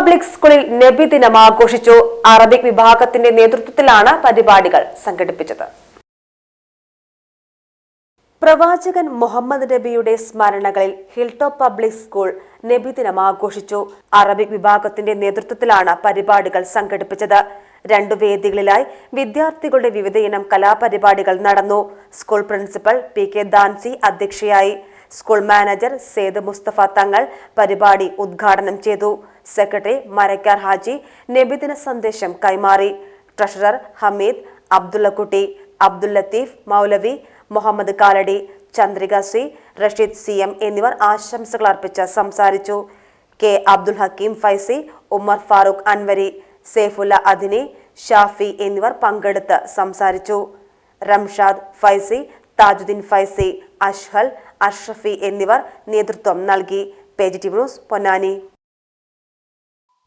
Public സ്കൂളിൽ നബിദിനം ആഘോഷിച്ചു. Arabic വിഭാഗത്തിന്റെ നേതൃത്വത്തിലാണ് പരിപാടികൾ സംഘടിപ്പിച്ചത്. പ്രവാചകൻ മുഹമ്മദ് നബിയുടെ സ്മരണകളിൽ ഹിൽടോപ്പ് പബ്ലിക് സ്കൂൾ നബിദിനം ആഘോഷിച്ചു. അറബിക് വിഭാഗത്തിന്റെ നേതൃത്വത്തിലാണ് പരിപാടികൾ സംഘടിപ്പിച്ചത്. 2 വേദികളിലായി വിദ്യാർത്ഥികളുടെ വിവിധയിനം കലാപരിപാടികൾ നടന്നു. സ്കൂൾ പ്രിൻസിപ്പൽ PK ദാൻസി അധ്യക്ഷയായി. സ്കൂൾ മാനേജർ സേദ് മുസ്തഫ തങ്ങൾ പരിപാടി ഉദ്ഘാടനം ചെയ്തു. സെക്രട്ടറി മരക്കാർ ഹാജി നബിദിന സന്ദേശം കൈമാറി. ട്രഷറർ ഹമീദ്, അബ്ദുള്ളക്കുട്ടി, അബ്ദുൽ ലത്തീഫ് മൗലവി, മുഹമ്മദ് കാലടി, ചന്ദ്രിക സി, റഷീദ് CM എന്നിവർ ആശംസകൾ അർപ്പിച്ച് സംസാരിച്ചു. K അബ്ദുൽ ഹക്കീം ഫൈസി, ഉമർ ഫാറൂഖ് അൻവരി, സൈഫുല്ല അദിനി, ഷാഫി എന്നിവർ പങ്കെടുത്ത് സംസാരിച്ചു. റംഷാദ് ഫൈസി, താജുദ്ദീൻ ഫൈസി, അഷ്ഹൽ, അഷ്റഫി എന്നിവർ നേതൃത്വം നൽകി. PGTV news Ponnani.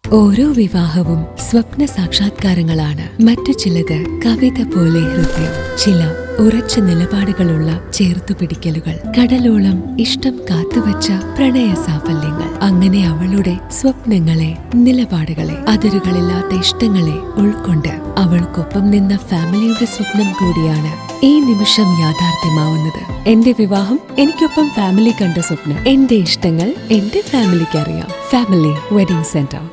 ഓരോ വിവാഹവും സ്വപ്ന സാക്ഷാത്കാരങ്ങളാണ്. മറ്റു ചിലത് കവിത പോലെ ഹൃദയം, ചില ഉറച്ച നിലപാടുകളുള്ള ചേർത്തുപിടിക്കലുകൾ, കടലോളം ഇഷ്ടം കാത്തുവച്ച പ്രണയ സാഫല്യങ്ങൾ. അങ്ങനെ അവളുടെ സ്വപ്നങ്ങളെ, നിലപാടുകളെ, അതിരുകളില്ലാത്ത ഇഷ്ടങ്ങളെ ഉൾക്കൊണ്ട് അവൾക്കൊപ്പം നിന്ന ഫാമിലിയുടെ സ്വപ്നം കൂടിയാണ് ഈ നിമിഷം യാഥാർത്ഥ്യമാവുന്നത്. എന്റെ വിവാഹം എനിക്കൊപ്പം ഫാമിലി കണ്ട സ്വപ്നം. എന്റെ ഇഷ്ടങ്ങൾ എന്റെ ഫാമിലിക്ക് അറിയാം. Family wedding centre.